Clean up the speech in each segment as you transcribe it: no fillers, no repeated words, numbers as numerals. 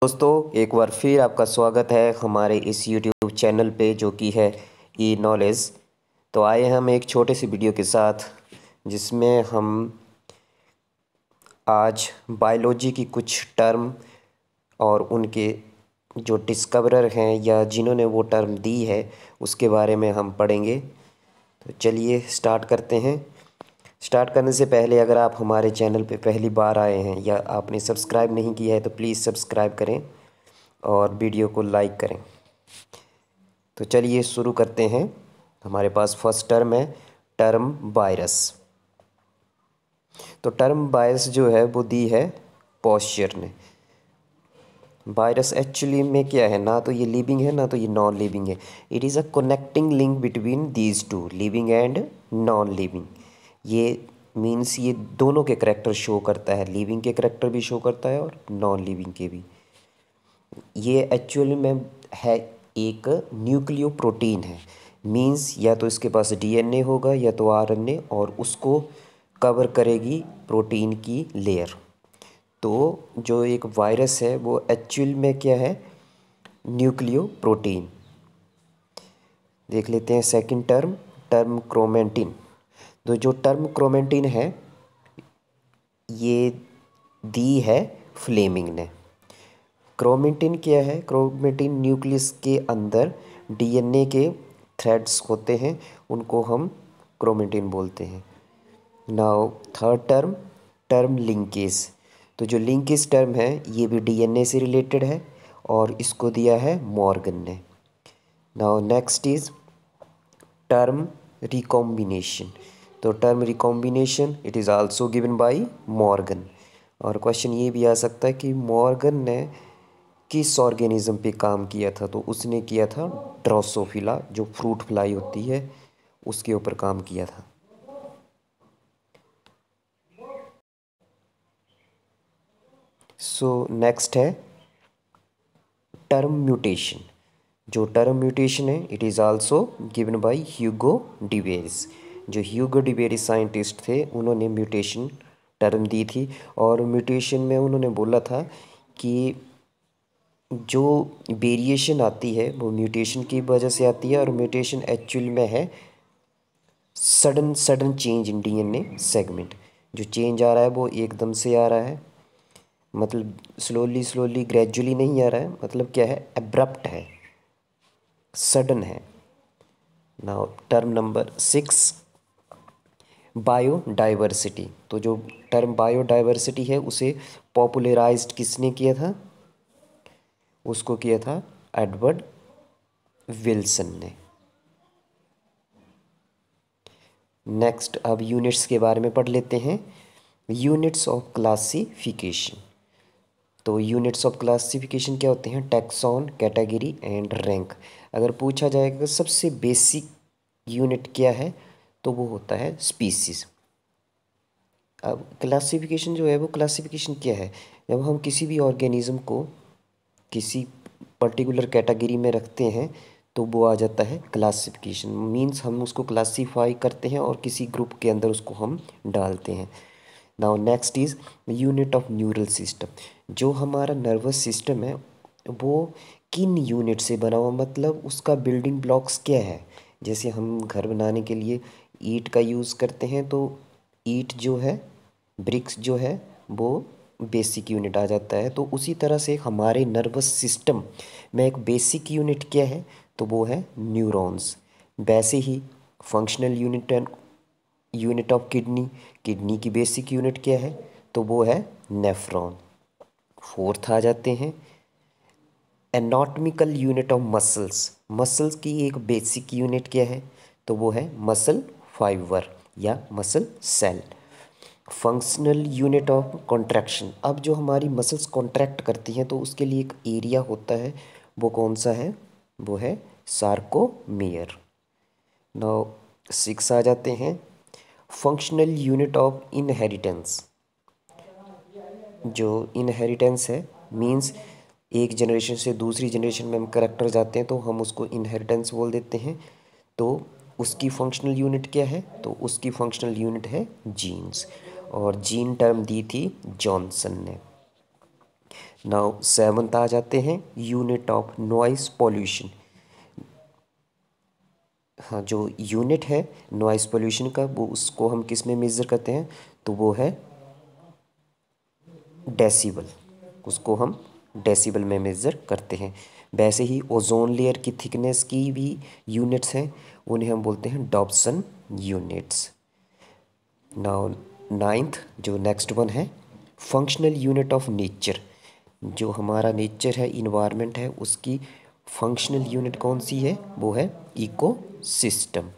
दोस्तों, एक बार फिर आपका स्वागत है हमारे इस YouTube चैनल पे जो कि है ई नॉलेज। तो आए हम एक छोटे से वीडियो के साथ जिसमें हम आज बायोलॉजी की कुछ टर्म और उनके जो डिस्कवरर हैं या जिन्होंने वो टर्म दी है उसके बारे में हम पढ़ेंगे। तो चलिए स्टार्ट करते हैं। स्टार्ट करने से पहले अगर आप हमारे चैनल पे पहली बार आए हैं या आपने सब्सक्राइब नहीं किया है तो प्लीज़ सब्सक्राइब करें और वीडियो को लाइक करें। तो चलिए शुरू करते हैं। हमारे पास फर्स्ट टर्म है टर्म वायरस। तो टर्म वायरस जो है वो दी है पॉस्चर ने। वायरस एक्चुअली में क्या है, ना तो ये लिविंग है ना तो ये नॉन लिविंग है। It is a connecting link between these two, living and non living. ये मीन्स ये दोनों के करैक्टर शो करता है, लिविंग के करैक्टर भी शो करता है और नॉन लिविंग के भी। ये एक्चुअली में है एक न्यूक्लियो प्रोटीन है। मीन्स या तो इसके पास डीएनए होगा या तो आरएनए और उसको कवर करेगी प्रोटीन की लेयर। तो जो एक वायरस है वो एक्चुअल में क्या है, न्यूक्लियो प्रोटीन। देख लेते हैं सेकंड टर्म, टर्म क्रोमेटिन। तो जो टर्म क्रोमेटिन है ये दी है फ्लेमिंग ने। क्रोमेटिन क्या है, क्रोमेटिन न्यूक्लियस के अंदर डीएनए के थ्रेड्स होते हैं, उनको हम क्रोमेटिन बोलते हैं। Now third term, term linkage. तो जो लिंकेज टर्म है ये भी डीएनए से रिलेटेड है और इसको दिया है मॉर्गन ने। Now next is term recombination. तो term recombination it is also given by Morgan. और क्वेश्चन ये भी आ सकता है कि मॉर्गन ने किस ऑर्गेनिज्म पे काम किया था, तो उसने किया था ड्रोसोफिला, जो फ्रूट फ्लाई होती है उसके ऊपर काम किया था। सो नेक्स्ट है टर्म म्यूटेशन। जो टर्म म्यूटेशन है it is also given by Hugo de Vries. जो ह्यूगो डिवेरिस साइंटिस्ट थे उन्होंने म्यूटेशन टर्म दी थी। और म्यूटेशन में उन्होंने बोला था कि जो वेरिएशन आती है वो म्यूटेशन की वजह से आती है और म्यूटेशन एक्चुअल में है sudden change in DNA segment. जो चेंज आ रहा है वो एकदम से आ रहा है, मतलब स्लोली ग्रेजुअली नहीं आ रहा है, मतलब क्या है, एब्रप्ट है, सडन है। Now term number 6 biodiversity. तो जो टर्म बायोडाइवर्सिटी है उसे पॉपुलराइज्ड किसने किया था, उसको किया था एडवर्ड विल्सन ने। नेक्स्ट अब यूनिट्स के बारे में पढ़ लेते हैं। Units of classification. तो यूनिट्स ऑफ क्लासिफिकेशन क्या होते हैं, टैक्सॉन, कैटेगरी एंड रैंक। अगर पूछा जाएगा सबसे बेसिक यूनिट क्या है तो वो होता है स्पीसीज। अब क्लासिफिकेशन जो है वो क्लासिफिकेशन क्या है, जब हम किसी भी ऑर्गेनिज्म को किसी पर्टिकुलर कैटेगरी में रखते हैं तो वो आ जाता है क्लासिफिकेशन। मींस हम उसको क्लासीफाई करते हैं और किसी ग्रुप के अंदर उसको हम डालते हैं। Now next is unit of neural system. जो हमारा नर्वस सिस्टम है वो किन यूनिट से बना हुआ, मतलब उसका बिल्डिंग ब्लॉक्स क्या है। जैसे हम घर बनाने के लिए ईंट का यूज़ करते हैं तो ईंट जो है, ब्रिक्स जो है वो बेसिक यूनिट आ जाता है। तो उसी तरह से हमारे नर्वस सिस्टम में एक बेसिक यूनिट क्या है तो वो है न्यूरॉन्स। वैसे ही functional unit of kidney, kidney की बेसिक यूनिट क्या है तो वो है नेफ्रॉन। फोर्थ आ जाते हैं anatomical unit of muscles. Muscles की एक बेसिक यूनिट क्या है तो वो है मसल फाइबर या muscle cell. Functional unit of contraction. अब जो हमारी मसल्स कॉन्ट्रैक्ट करती हैं तो उसके लिए एक एरिया होता है, वो कौन सा है, वो है सार्कोमियर। नाउ 6 आ जाते हैं फंक्शनल यूनिट ऑफ इनहेरिटेंस। जो इनहेरिटेंस है मींस एक जनरेशन से दूसरी जनरेशन में हम करैक्टर जाते हैं तो हम उसको इनहेरिटेंस बोल देते हैं। तो उसकी फंक्शनल यूनिट क्या है तो उसकी फंक्शनल यूनिट है जीन्स। और जीन टर्म दी थी जॉनसन ने। नाउ 7th आ जाते हैं, यूनिट ऑफ नॉइस पॉल्यूशन। हाँ, जो यूनिट है नॉइस पॉल्यूशन का वो उसको हम किस में मेज़र करते हैं, तो वो है डेसिबल। उसको हम डेसिबल में मेज़र करते हैं। वैसे ही ओजोन लेयर की थिकनेस की भी यूनिट्स हैं, उन्हें हम बोलते हैं डॉप्सन यूनिट्स। नाउ 9th जो नेक्स्ट वन है, फंक्शनल यूनिट ऑफ नेचर। जो हमारा नेचर है, इन्वायरमेंट है, उसकी फंक्शनल यूनिट कौन सी है, वो है ecosystem.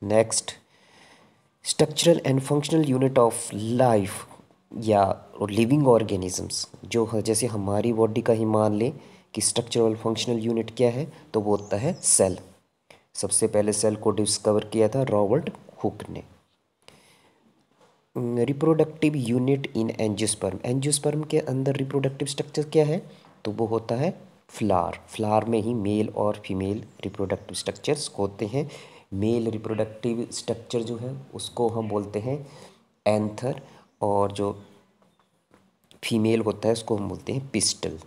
Next, structural and functional unit of life या लिविंग ऑर्गेनिजम्स। जो जैसे हमारी बॉडी का ही मान लें कि स्ट्रक्चरल फंक्शनल यूनिट क्या है, तो वो होता है सेल। सबसे पहले सेल को डिस्कवर किया था रॉबर्ट हुक ने। Reproductive unit in angiosperm. Angiosperm के अंदर रिप्रोडक्टिव स्ट्रक्चर क्या है, तो वो होता है फ्लावर। फ्लावर में ही मेल और फीमेल रिप्रोडक्टिव स्ट्रक्चर्स होते हैं। मेल रिप्रोडक्टिव स्ट्रक्चर जो है उसको हम बोलते हैं एंथर, और जो फीमेल होता है उसको हम बोलते हैं pistil.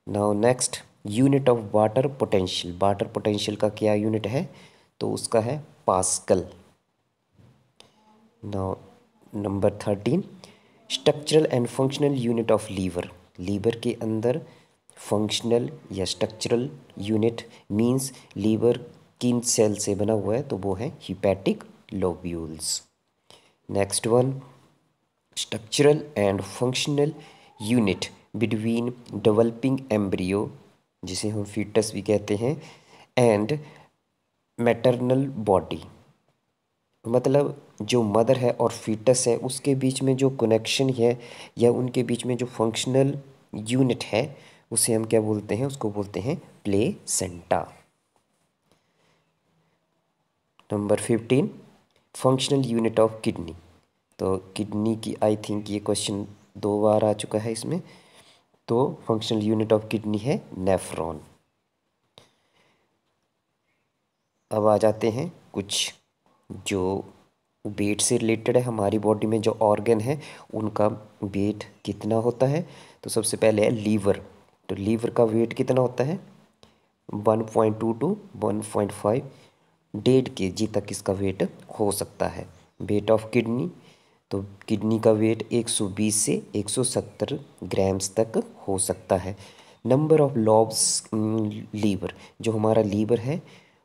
Now next, unit of water potential. Water potential का क्या यूनिट है, तो उसका है pascal. Now number 13, structural and functional unit of liver. Liver के अंदर फंक्शनल या स्ट्रक्चरल यूनिट मींस लीवर किन सेल से बना हुआ है, तो वो है hepatic lobules. Next one, structural and functional unit between developing embryo, जिसे हम फीटस भी कहते हैं, एंड मैटरनल बॉडी। मतलब जो मदर है और फीटस है उसके बीच में जो कनेक्शन है या उनके बीच में जो फंक्शनल यूनिट है उसे हम क्या बोलते हैं, उसको बोलते हैं placenta. Number 15, functional unit of kidney. तो किडनी की आई थिंक ये क्वेश्चन 2 बार आ चुका है इसमें। तो फंक्शनल यूनिट ऑफ किडनी है नेफ्रॉन। अब आ जाते हैं कुछ जो वेट से रिलेटेड है। हमारी बॉडी में जो ऑर्गन है उनका वेट कितना होता है, तो सबसे पहले है लीवर। तो लीवर का वेट कितना होता है, 1.2 टू 1.5 1.5 kg तक इसका वेट हो सकता है। वेट ऑफ किडनी, तो किडनी का वेट 120 से 170 ग्राम्स तक हो सकता है। नंबर ऑफ लॉब्स लीवर, जो हमारा लीवर है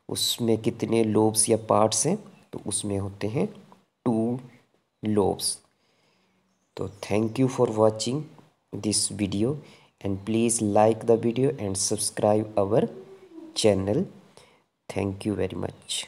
उसमें कितने लोब्स या पार्ट्स हैं, तो उसमें होते हैं 2 लोब्स। तो thank you for watching this video and please like the video and subscribe our channel. Thank you very much.